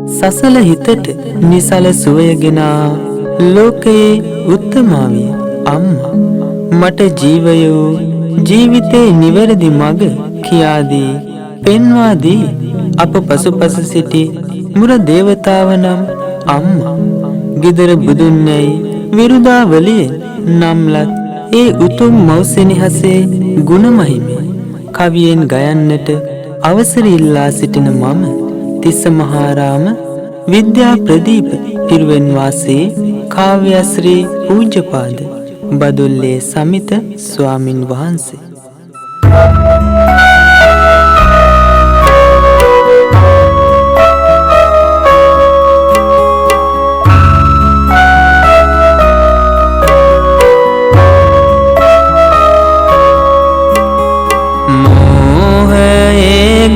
සසල හිතට නිසල සුවයගෙන ලෝකයේ උත්තමාවිය අම්මා මට ජීවයෝ ජීවිතේ නිවැරදි මඟ කියා දී පෙන්වා දී අප පසුපස සිටි මුර දේවතාව නම් අම්මා ගෙදර බුදුන්යයි විරුදාවලිය නම්ලත් ඒ උතුම් මෞසෙනිහසේ ගුණමහිමේ කවියෙන් ගයන්නට අවසර ඉල්ලා සිටින මම තිස්ස මහාරාම විද්‍යා ප්‍රදීප පිරුවෙන් වාසී කාව්‍යශ්‍රී පූජ්‍යපාද බදුල්ලේ සමිත ස්වාමින් වහන්සේ.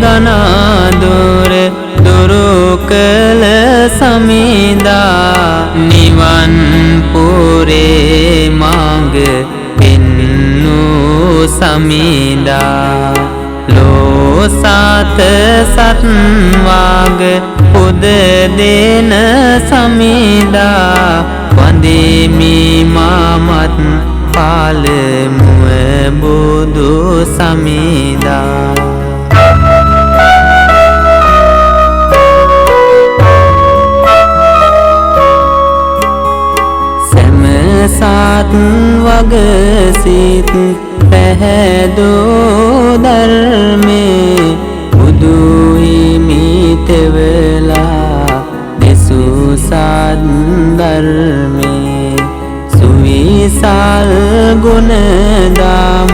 ගනාදුර දුරු කළ සමිදා නිවන් පුරේ මඟ පෙන්නු සමිදා ලෝසත සත්වාග පුද දෙන සමිදා වන්දෙමි මාමත් පාලමුව බුදු සමිදා සත් වගසිත පැහැදෝ ධර්මේ බුදු හිමිතෙවලා දෙසූ සත් ධර්මේ සුවිසල් ගුණ දම්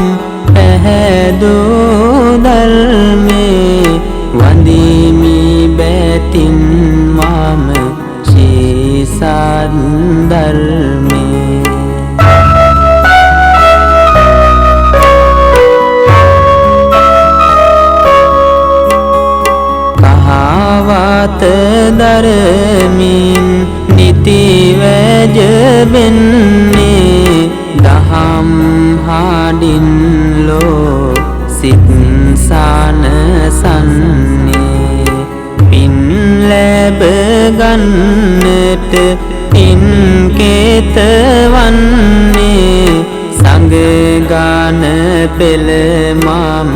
පැහැදෝ ධර්මේ වන්දිමි බැතින් මම ශ්‍රී සත් ධර්මේ දරමින් නිතිවැජ වෙන්නේ දහම් හාඩින් ලෝ සිත්සාන සන්නේ පින් ලැබ ගන්නට පින් කේතවන්නේ සංගගාන පෙළ මම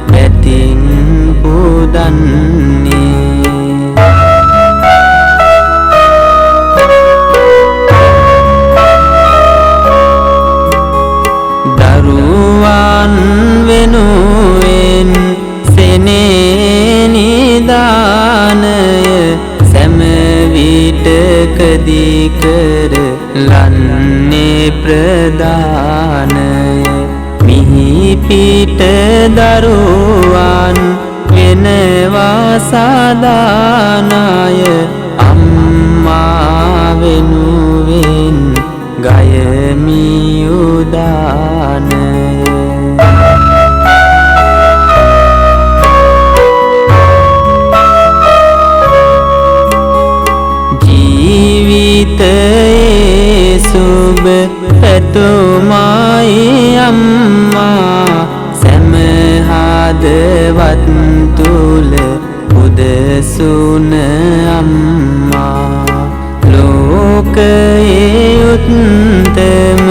පැතින් පුදන්නේ වෙනුවෙන් සෙනේ නිදානය සෑම විටකදී කර ලන්නේ ප්‍රදානය මිහි පිට දරුවන් වෙනවා සාදානය අම්මා වෙනුවෙන් ගයමි උදානය ජීවිතයේ සුබ පැතුමයි අම්මා සෑම හදවත් තුල උදසුන අම්මා ලෝකයේ උත්තම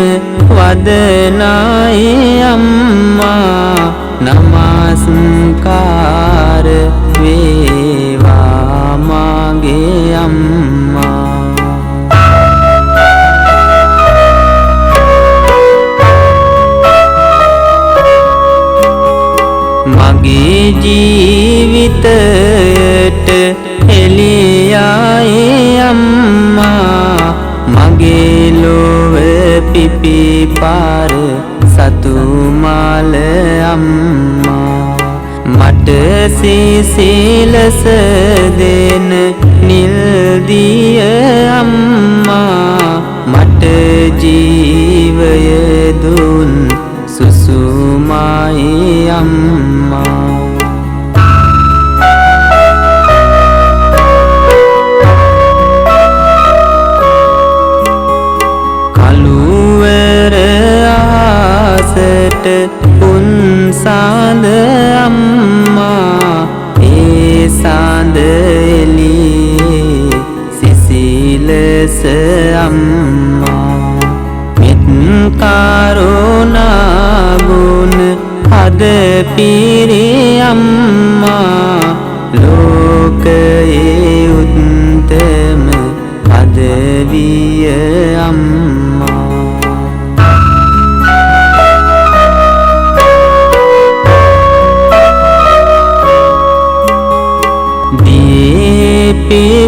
වදනයි අම්මා නමස්කාර වේවා මගේ අම්මා මගේ ජීවිතයට එළියයි අම්මා මගේ ලොව පිපිපාර සතු මාල අම්මා මට සිසිලස දෙන නිල් දිය අම්මා මට ජීවය දුන් සුසුමයි අම්මා කළුවර ආසට පුන් සාඳ අම්මා ඒ සාඳ එළියේ අම්මා මෙත් කරුණා ගුණ අද පිරි අම්මා ලෝකයේ උත්තම පදවිය අම්මා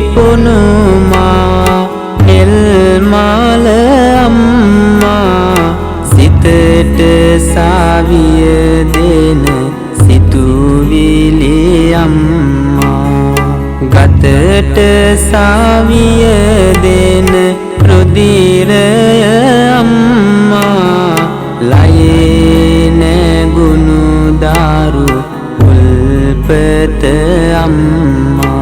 පිපුණුමා එල්මාල අම්මා සිතට සාවිය දෙන සිතුවිලි අම්මා ගතට සාවිය දෙන රුධිරය අම්මා ලයේ නැගුණු දාරු උල්පත අම්මා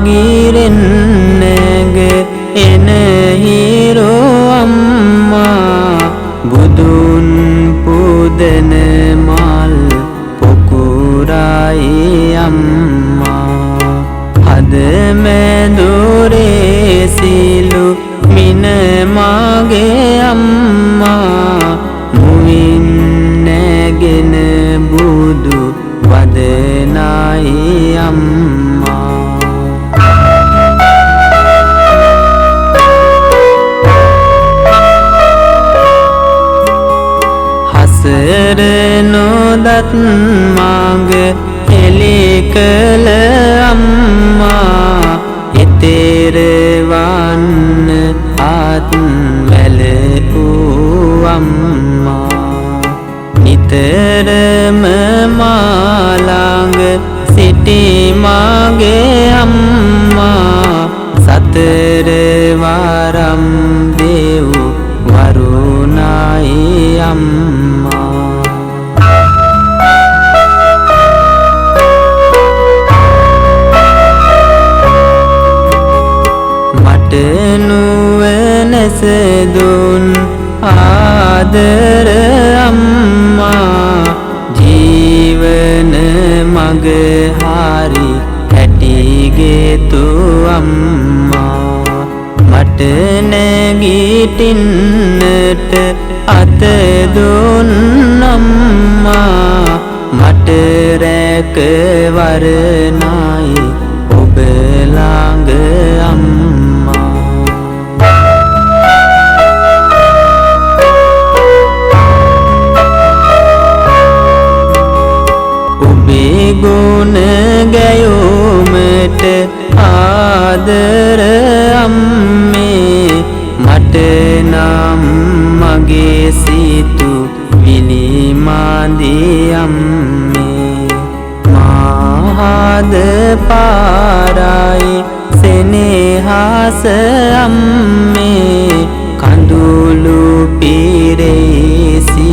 ගිරෙන් නැග එන හිරෝ අම්මා බුදුන් පුදන මල් පොකුරයි අම්මා හද මැදුරේ සිලු මින මාගේ අම්මා මුවින් නැගෙන බුදු වදනයි අම්මා හසර නොදත් මඟ එලි කළ අම්මා එතෙර වන්න අත් වැල වූ අම්මා නිතරම මා ළඟ සිටි මාගේ අම්මා සතර වරම් දෙව් වරුණයි අම්මා මට නුවණැස දුන් ආදර අම්මා ජීවන මඟ හරි හැටිගෙතු අම්මා මට නැගිටින්නට අත දුන් අම්මා මට රැකවරණයි ඔබ ළඟ අම්මා ඔබේ ගුණ ගැයුමට ආදර අම්මේ මට නම් මගේ සිතු විලිමාදී අම්මේ මාහද පාරයි සෙනෙහස අම්මේ කඳුළු පිරේසි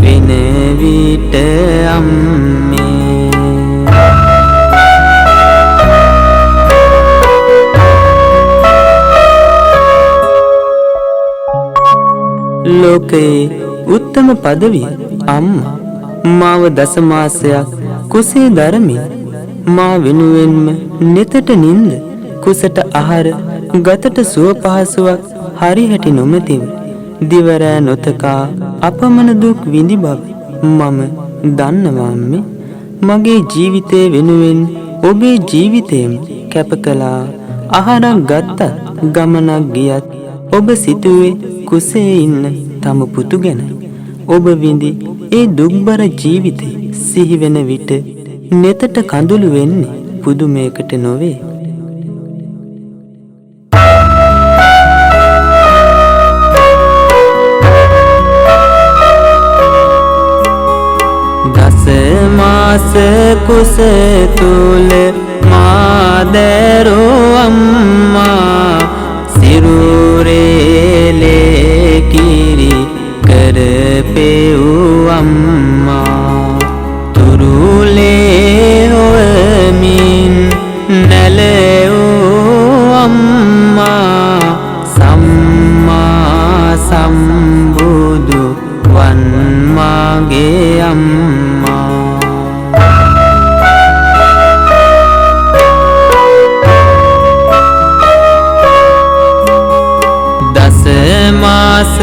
වෙන විට අම්මේ ලෝකයේ උත්තම පදවිය අම්මා මාව දසමාසයක් කුසේ දරමින් මා වෙනුවෙන්ම නෙතට නින්ද කුසට ආහාර ගතට සුව පහසුවක් හරිහැටි නොමැතිව දිවරෑ නොතකා අපමණ දුක් විඳි බව මම දන්නවා අම්මේ මගේ ජීවිතය වෙනුවෙන් ඔබේ ජීවිතයම කැප කළා ආහාරක් ගත්තත් ගමනක් ගියත් ඔබ සිතුවේ කුසේ ඉන්න තම පුතු ගැනයි ඔබ විඳි ඒ දුක්බර ජීවිතේ සිහි වෙන විට නෙතට කඳුළු වෙන්නේ පුදුමයකට නොවේ දස මාස කුස තුල මාදරෝ අම්මා සිරුරේ කිරි කරපෙව් අම්මා තුරුලේ හොමින් නැලෙව් අම්මා සම්මා සම්බුදු වන් මාගේ අම්මා මාස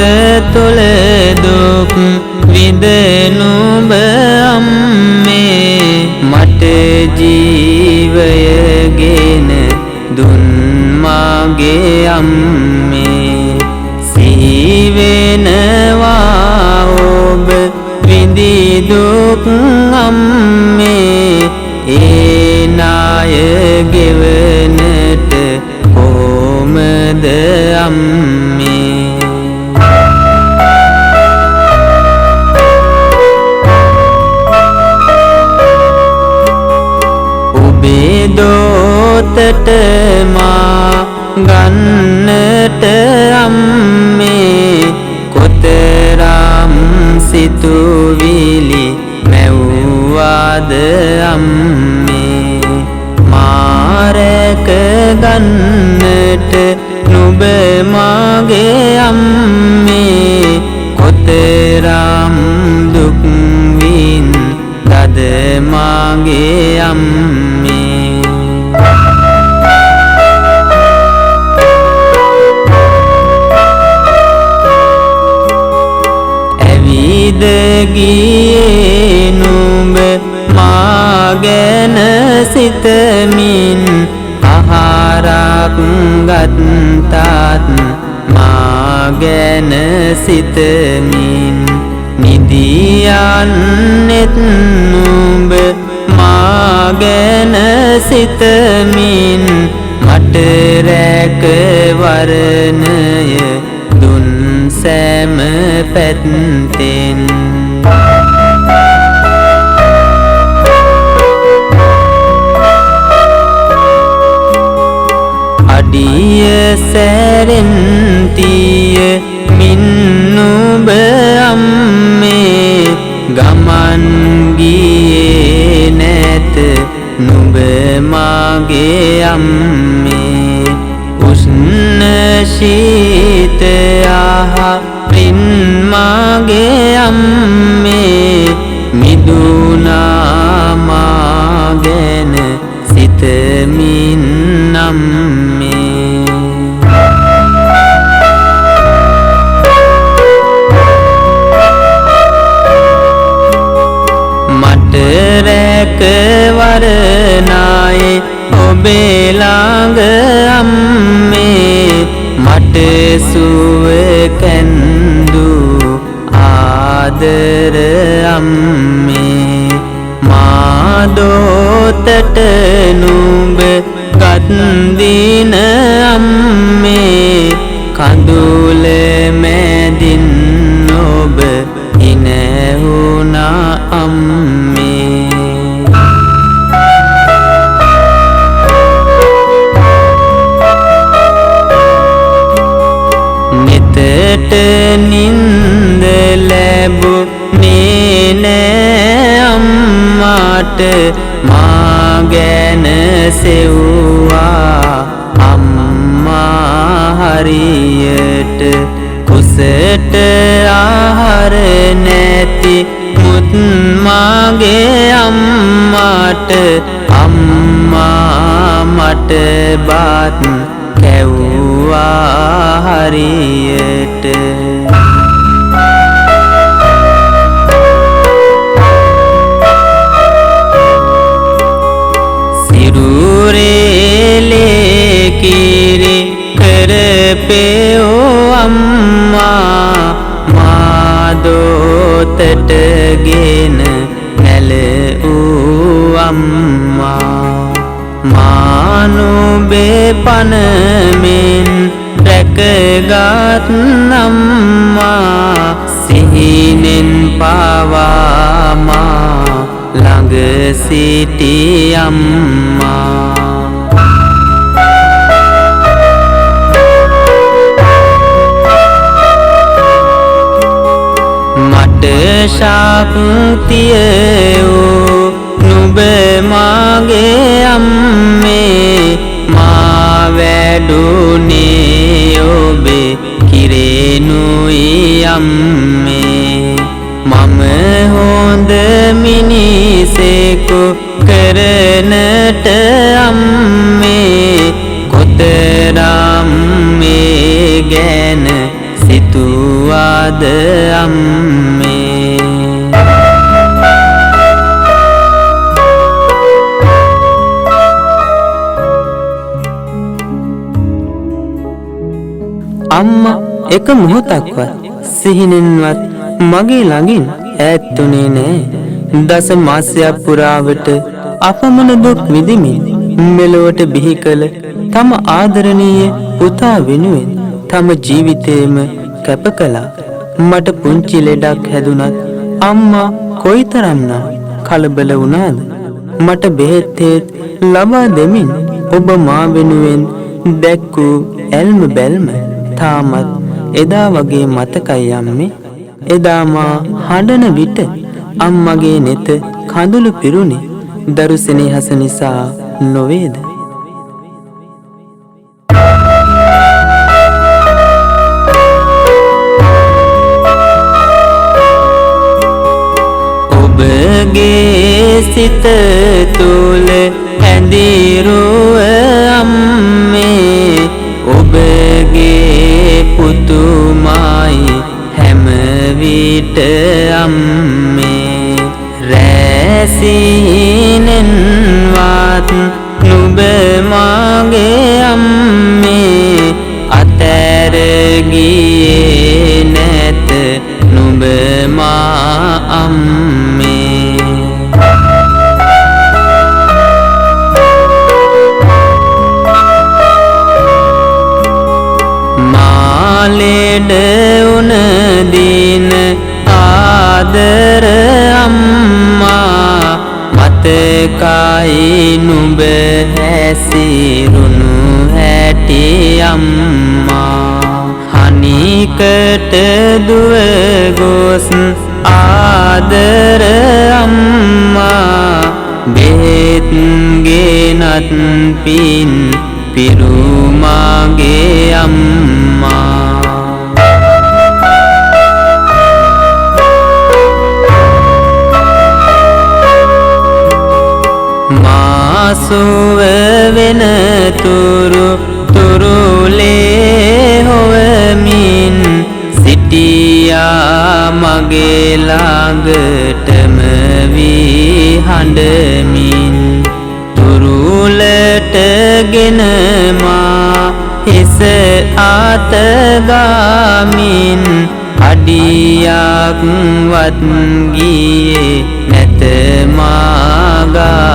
තුල දුක් විඳනුඹ අම්මේ මට ජීවයගෙන දුන් මාගේ අම්මේ සිහි වෙනවා ඔබ විඳි දුක් අම්මේ ඒ නාය ගෙවනට කොහොමද අම්මේ ඔබේ දෝතට මා ගන්නට අම්මේ කොතරම් සිතුවිලි මැව්වාද අම්මේ මාරක ගන්නට නුඹ මාගේ අම්මේ කොතරම් දුක් වින්දද මාගේ අම්මේ ඇවිද ගියේ නුඹ මා ගැන සිතමින් ආහාරක් ගත්තත් මා ගැන සිතමින් නිදියන්නෙත් නුඹ මා ගැන සිතමින් මට රැකවරණය දුන් සෑම පැත්තෙන් අඩිය සැරෙන් තිය මින් නුඹ අම්මේ ගමන් ගියේ නැත නුඹ මාගේ අම්මේ උෂ්ණ ශීත ආහාරින් මාගේ අම්මේ මිදුනා මා ගැන සිතමින් අම්මේ මට රැකවරණයි ඔබේ ළඟ අම්මේ මට සුව කැන්දු ආදර අම්මේ මා දෝතට නුඹ ගත් දින අම්මේ කඳුල මැදින් ඔබ ඉනහුණා අම්මේ නිතට නින්ද ලැබුණේ නෑ අම්මාට මා ගැන සෙව්වා අම්මා හරියට කුසට ආහාර නැති මුත් මාගේ අම්මාට අම්මා මට බත් කැව්වා හරියට සිරුරේලේ කිරි කරපෙෝ අම්මා මා දෝතට ගෙන නැලූ අම්මා මා නුඹේ පනමින් රැකගත් අම්මා සිහිනෙන් පවා මා ළඟ සිටි අම්මා මට ශක්තිය වූ නුඹ මාගේ අම්මේ මා වැඩුණේ ඔබේ කිරෙනුයි අම්මේ මම හොඳ මිනිසෙකු කරනට අම්මේ කොතරම් මේ ගැන සිතු ආශිර්වාද අම්මේ අම්මා එක මොහොතක්වත් සිහිනෙන්වත් මගේ ළඟින් ඈත්ුනේ නෑ. දස මාසයක් පුරාවට අපමණ දුක් විඳිමින් මෙලොවට බිහි කළ තම ආදරණීය පුතා වෙනුවෙන් තම ජීවිතේම කැප කළා. මට පුංචි ලෙඩක් හැදුනත් අම්මා කොයිතරම්නම් කලබල වුණාද? මට බෙහෙත් ලබා දෙමින් ඔබ මා වෙනුවෙන් දැක්වූ ඇල්ම බැල්ම තාමත් එදා වගේ මතකයි අම්මේ. එදා මා හඬන විට අම්මගේ නෙත කඳුළු පිරුණේ දරු සෙනෙහස නිසා නොවේද? ඔබගේ සිත තුල ඇඳිරුව අම්මේ ඔබගේ පුතුමයි හැම විට අම්මේ රැසිනෙන්වත් නුඹ මාගේ අම්මේ අතර ගියේ නැත නුඹ මා අම්මේ මාලෙඩ උන දින ආදර අම්මා මතකයි නුඹ හැසිරුණු හැටි අම්මා හනිකට දුව ගොස් ආදර අම්මා බෙහෙත් ගෙනත් පින් පිරුමාගේ අම්මා මාසුව වෙන තුරු තුරුලේ හොවමින් සිටියා මගේ ළඟටම වී හඬමින් තුරුලට ගෙන මා හිස අතගාමින් අඩියක් වත් ගියේ නැත මාගාවින්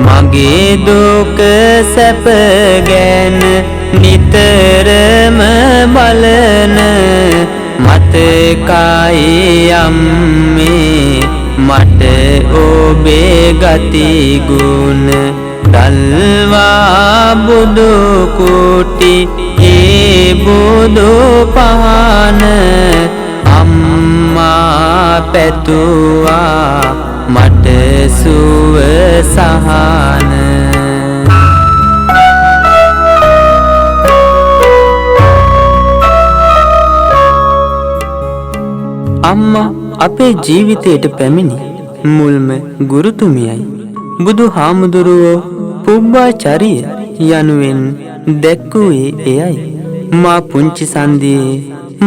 මගේ දුක සැප ගැන නිතරම බලන මතකයි අම්මේ මට ඔබේ ගති ගුණ දල්වා බුදු කුටි ඒ බුදු පහන අම්මා පැතුවා මට සුව සහන අම්මා අපේ ජීවිතයට පැමිණි මුල්ම ගුරුතුමියයි. බුදු හාමුදුරුවෝ පුබ්බාචාරිය යනුවෙන් දැක්වුවේ එයයි. මා පුංචි සන්දියේ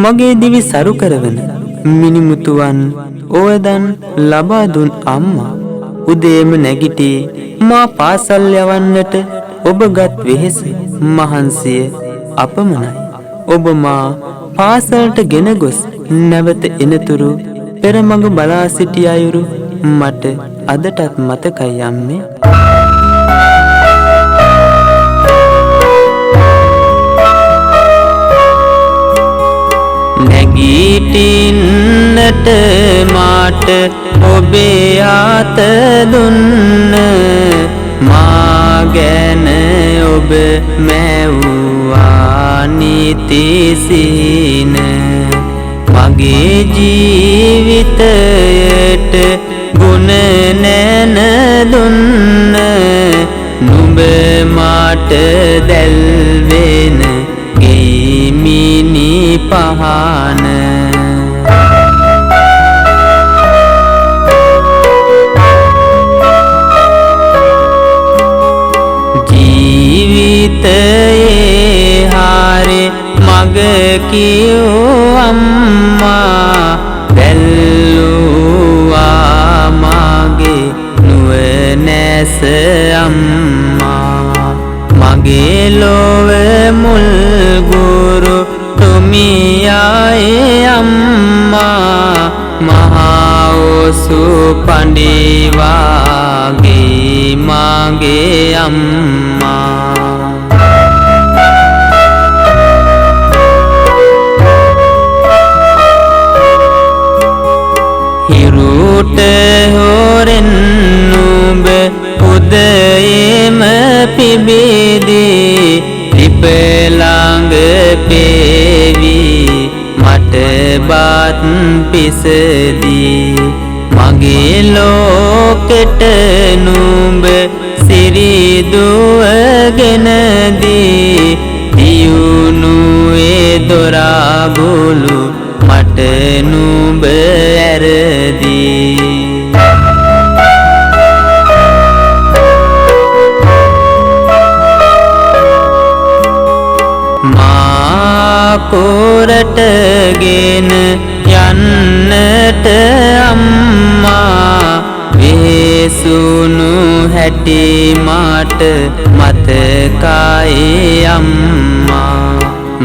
මගේ දිවි සරු කරවන මිනිමුතුවන් ඕවදන් ලබා දුන් අම්මා උදේම නැගිටී මා පාසල් යවන්නට ඔබගත් වෙහෙස මහන්සිය අපමණයි. ඔබ මා පාසලට ගෙන ගොස් නැවත එනතුරු පෙරමඟ බලා සිටි අයුරු මට අදටත් මතකයි අම්මේ. නැගිටින්නට මාට ඔබේ අත දුන්න මා ගැන ඔබ මැව්වා නිතිසින මගේ ජීවිතයට ගුණ නැන දුන්න නුඹ මාට දැල්වෙන ගෙයිමිනි පහන කියෝ අම්මා දැල්ලුවා මාගේ නුවණැස අම්මා මගේ ලොව මුල් ගුරු තුමියායේ අම්මා මහා ඔසු පඬිවාගේ මාගේ අම්මා හිරුට හොරෙන් නුඹ උදයේම පිබිදී ලිප ළඟ පෙවි මට බත් පිසදී මගේ ලෝකෙට නුඹ සිරිදුවගෙන දී දියුණුවේ දොරාගුළු මට නුඹ ඇරදී මා කොරටගෙන යන්නට අම්මා වෙසුණු හැටි මට මතකයි අම්මා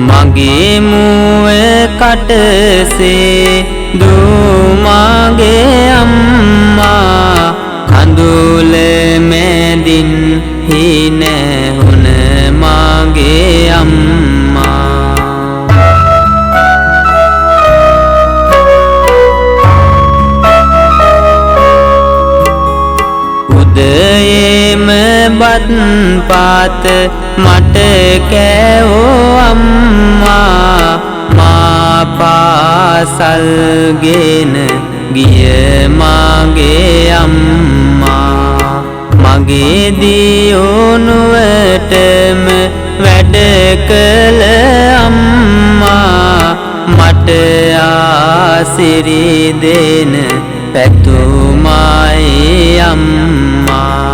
මගේ මුව කටසේ දුමාගේ අම්මා කඳුල මැදින් හින හුන මාගේ අම්මා උදයේම බත් පාත මට කෑවෝ අම්මා මා පාසල්ගෙන ගිය මාගේ අම්මා මගේ දියුණුවටම වැඩ කළ අම්මා මට ආසිරි දෙන පැතුමයි අම්මා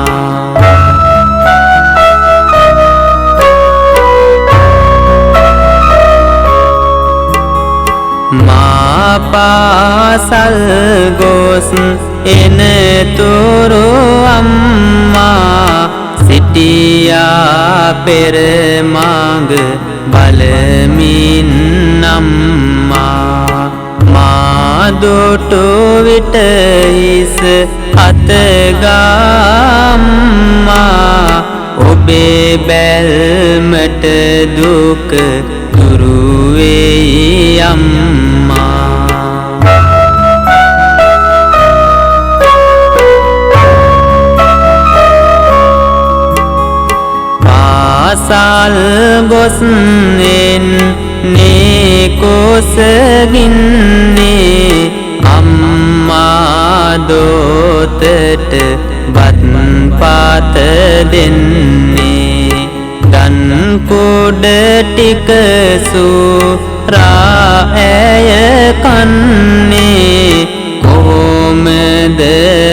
මා පාසල් ගොස් එනතුරු අම්මා සිටියා පෙර මඟ බලමින් අම්මා මා දුටු විට හිස අතගම්මා ඔබේ බැල්මට දුක දුරු වෙයි අම්මා පාසල් ගොස් එන්නේ කොසගින්නේ අම්මා දෝතට බත් පාත දෙන්නේ දන් කුඩ ටික සූරා ඇය කන්නේ කොහොමද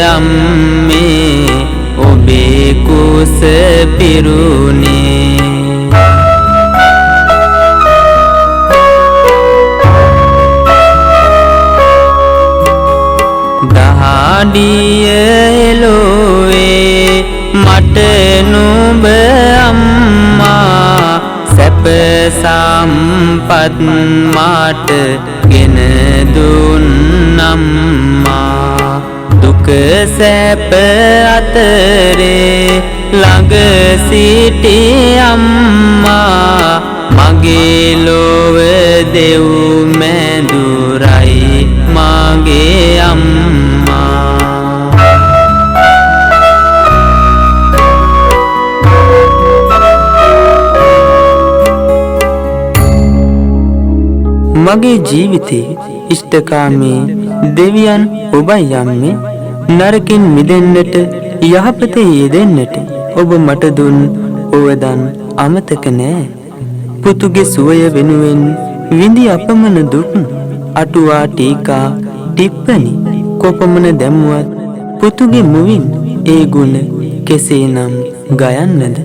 අම්මේ ඔබේ කුස පිරුණේ දහඩිය එලොවේ මට නුඹ අම්මා සැප සම්පත් මාට ගෙන දුන් අම්මා දුක සැප අතරේ ළඟ සිටි අම්මා මගේ ලොව දෙව් මැදුරයි මගේ අම්මා මගේ ජීවිතේ ඉෂ්ඨකාමී දෙවියන් ඔබයි අම්මේ නරකින් මිදෙන්නට යහපතේ යෙදෙන්නට ඔබ මට දුන් ඔවදන් අමතක නෑ පුතුගේ සුවය වෙනුවෙන් විඳි අපමණ දුක් අටුවා ටීකා ටිප්පණි කොපමණ දැමුවත් පුතුගේ මුවින් ඒ ගුණ කෙසේනම් ගයන්නද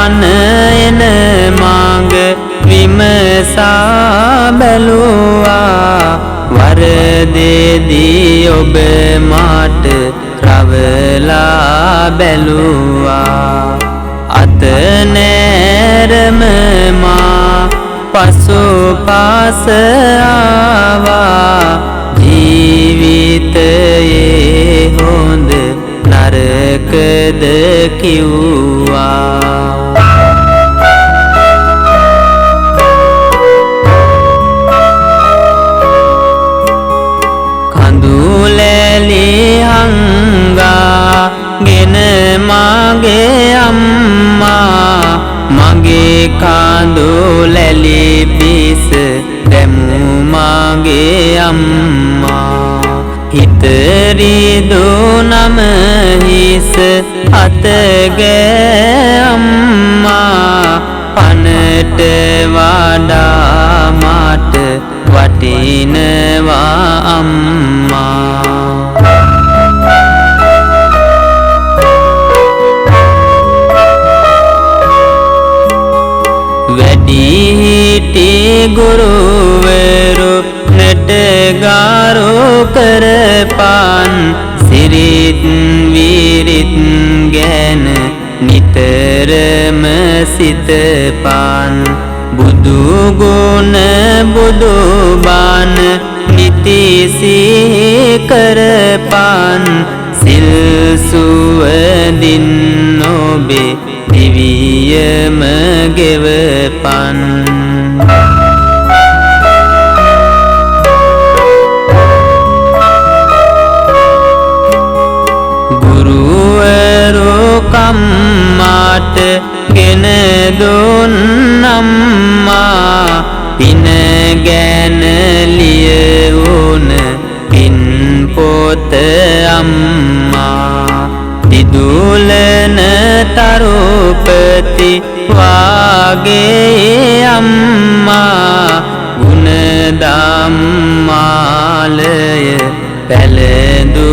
නිවන් එන මාඟ විමසා බැලුවා වරදේදී ඔබ මාට රවලා බැලුවා අත නෑරම මා පසුපස ආවා ජීවිතයේ හොඳ නරකද කිව්වා කඳුලැලි හංගා ගෙන මාගේ අම්මා මගේ කඳුලැලි පිස දැමු මාගේ අම්මා හිතරිදුනම හිස අතගේ අම්මා පනට වඩා මට වටිනවා අම්මා වැඩිහිටි ගුරුවරු නටගාරු කරපන් සිරිත් විරිත් ගැන නිතරම සිතපන් බුදු ගුණ බුදු බණ නිති සිහි කරපන් සිල් සුවදින් ඔබේ දිවියම ගෙවපන් ගුරුවරු කම්මාට ගෙන දුන්නම්මා පින ගැන ලියවුන පින් පොත අම්මා දිදුලන තරුපති වාගේ අම්මා ගුණ ධම්මාලය පැලඳු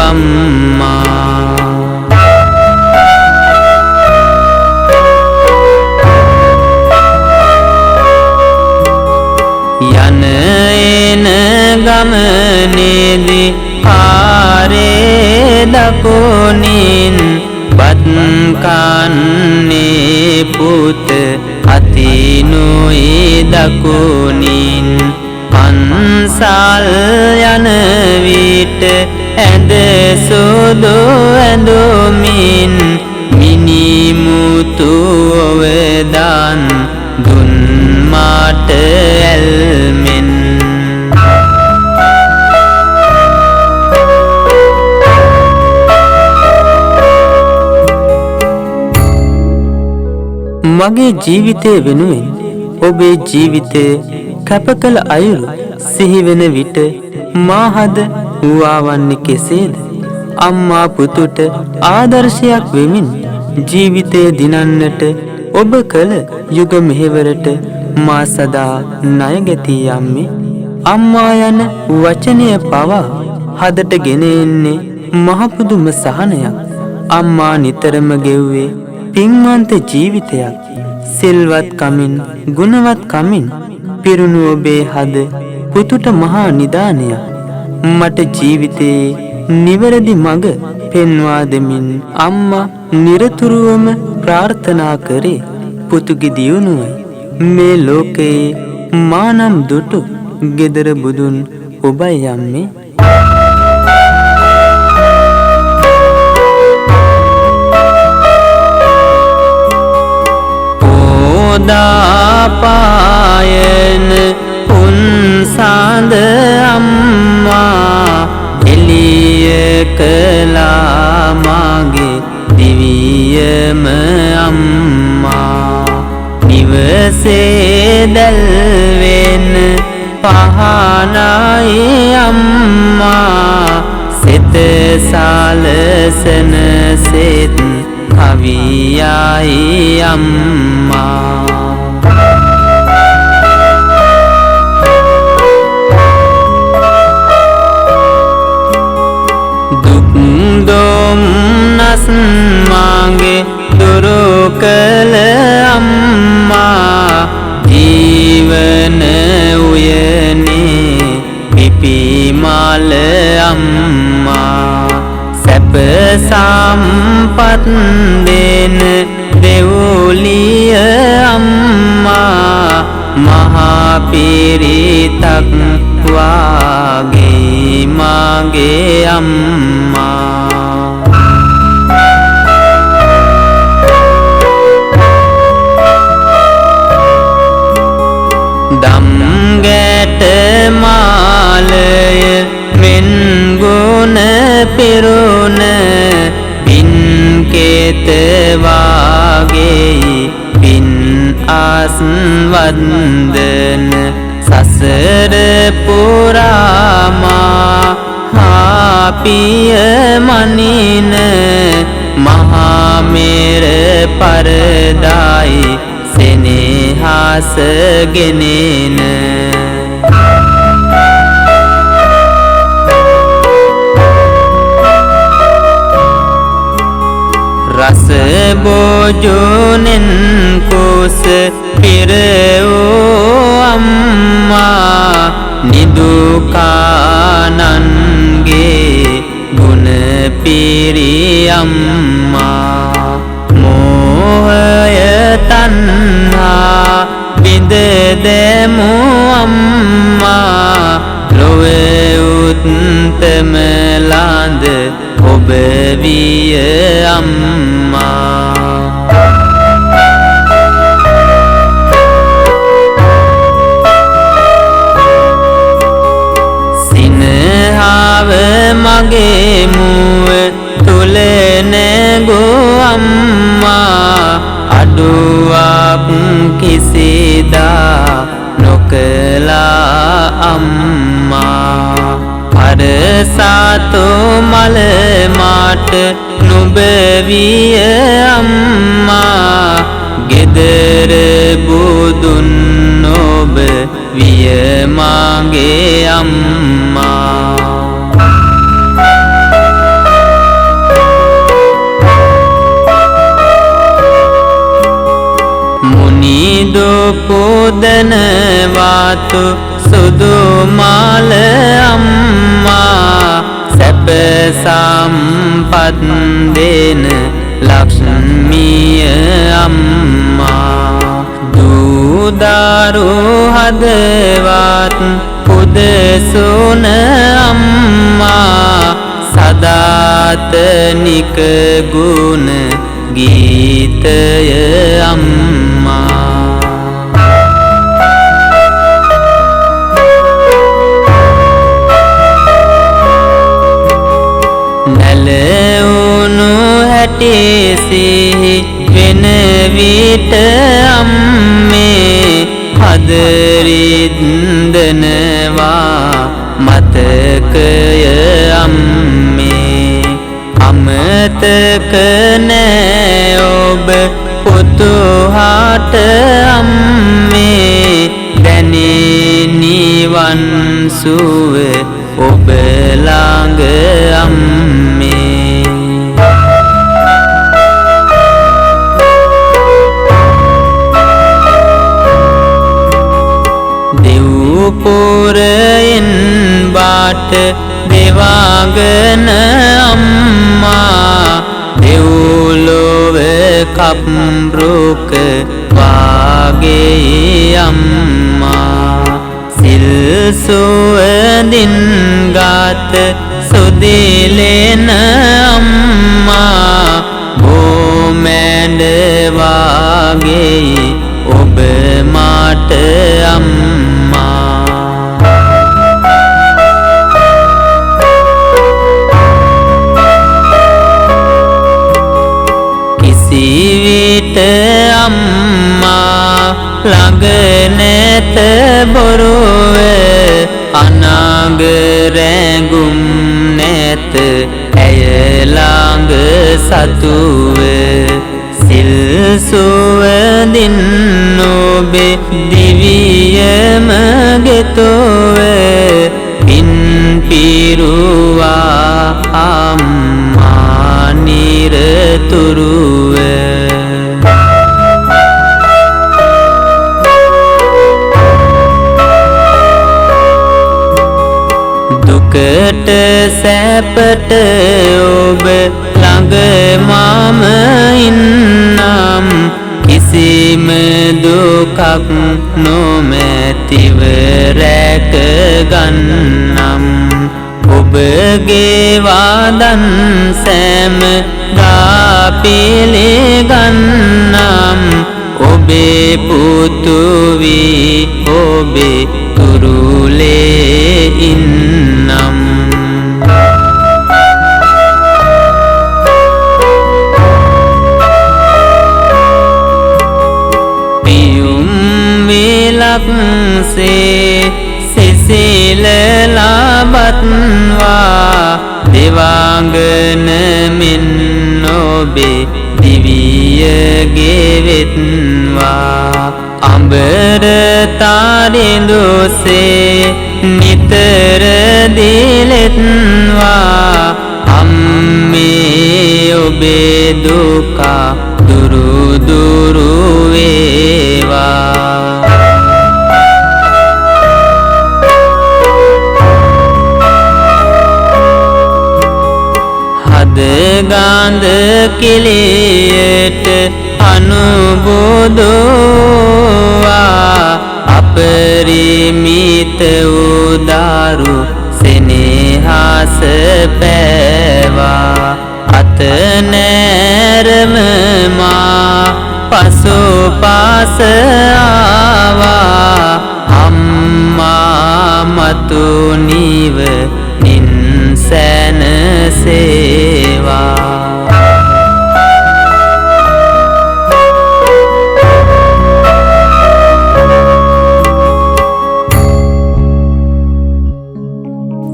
අම්මා යන එන ගමනේදී පාරේ දකුණින් බත් කන්නේ පුත අතිනුයි දකුණින් පන්සල් යන විට ඇඳ සුදු ඇඳුමින් මිනිමුතු ඔවදාන් දුන් මාට ඇල්මෙන් මගේ ජීවිතය වෙනුවෙන් ඔබේ ජීවිතය කැප කළ අයුරු සිහිවෙන විට මාහද වූවන්නේ කෙසේද අම්මා පුතුට ආදර්ශයක් වෙමින් ජීවිතය දිනන්නට ඔබ කළ යුග මෙහෙවරට මා සදා ණයගැතී යම්මේ අම්මා යන වචනය පවා හදට ගෙන එන්නේ මහපුදුම සහනයක් අම්මා නිතරම ගෙව්වේ පින්වන්ත ජීවිතයක් සිල්වත් කමින් ගුණවත් කමින් පිරුණු ඔබේ හද පුතුට මහා නිදානයක් මට ජීවිතයේ නිවැරදි මඟ පෙන්වා දෙමින් අම්මා නිරතුරුවම ප්‍රාර්ථනා කරේ පුතුගේ දියුණුවයි මේ ලෝකයේ මානම් දුටු ගෙදර බුදුන් ඔබයි යම්මේ දාපායන උන්සාඳ අම්මා එළිය කළා මාගේ දිවියම අම්මා නිවසේ දැල්වෙන පහනයි අම්මා සිත සාලසන සෙත් කවියයි අම්මා දුක් දුම්නස් මාගේ දුරු කළ සම්පත් දෙන දෙව්ලිය අම්මා මහා පිරිතක් වාගේ මාගේ අම්මා දම් ගැට මාලය මෙන් ගුණ පිරුණ පින් කෙත වාගේ පින් ආස්වන්දන සසර පුරාමා හාපිය මනින මහා මෙර පරදායි සෙනෙහස ගෙනෙන රස බෝජුනෙන් කුස පිරවූ අම්මා නිදුකානන්ගේ ගුණ පිරි අම්මා මෝහය තණ්හා බිඳ දෙමු අම්මා ලොවේ උත්තම ලාඳ ඔබ විය අම්මා සිනහව මගේ මුව තුල නැගෝ අම්මා අඩුවක් කිසිදා නොකලා අම්මා අරසතු මල මාට නුඹ විය අම්මා ගෙදර බුදුන් ඔබ විය මාගේ අම්මා මුනිදු පුදන වාතු සුදු මාල අම්මා සැප සම්පත් දෙන ලක්ෂ්මිය අම්මා දුදාරු හදවත් පුදසුන අම්මා සදාතනික ගුණ ගීතය අම්මා නැලවුණු හැටිසිහි වෙන විට අම්මේ හදරින්දනවා මතකය අම්මේ අමතක නෑ ඔබ පුතුහාට අම්මේ දැනේ නිවන් සුව ඔබ ළඟ අම්මේ දෙව්පුරයෙන් බාට දෙවාගෙන අම්මා දෙව්ලොව කප්රුක වාගේ අම්මා සිල් සුවඳින් ගාත සුදිලෙන අම්මා බොමැඬ වාගේ ඔබ මාට අම්මා කිසිවිට අම්මා ළඟ නැත බොරුව අනාගරැඟුම් නැත ඇය ළඟ සතුව සිල් සුවඳින් ඔබේ දිවියම ගෙතොව පින් පිරුවා අම්මා නිරතුරුව දුකට සැපට ඔබ ළඟ මම ඉන්නම් කිසිම දුකක් නොමැතිව රැක ගන්නම් ඔබගේ වදන් සෑම දා පිළිගන්නම් ඔබේ පුතු වී ඔබේ කුරුලේ ඉන්නම් පියුම් විලක්සේ සිසිල ලබත්වා දෙවාංගන මෙන් ඔබේ දිවිය ගෙවෙත්වා අඹර තාරිඳුසේ නිතර දිලෙත්වා අම්මේ ඔබේ දුක දුරු දුරු වේවා ගාඳ කෙලෙයට අනුබෝධවා අපරිමිත උදාරු සෙනෙහස පෑවා අත නෑරම මා පසුපස ආවා අම්මා මතු නිව සැනසේවා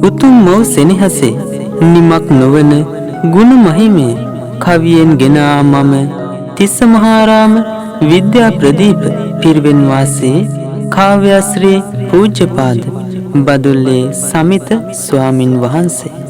උතුම් මව් සෙනෙහසේ නිමක් නොවන ගුණ මහිමේ කවියෙන් ගෙනා මම තිස්සමහාරාම විද්‍යා ප්‍රදීප පිරිවෙන් වාසී කාව්‍යශ්‍රී පූජ්‍යපාද බදුල්ලේ සමිත ස්වාමින් වහන්සේ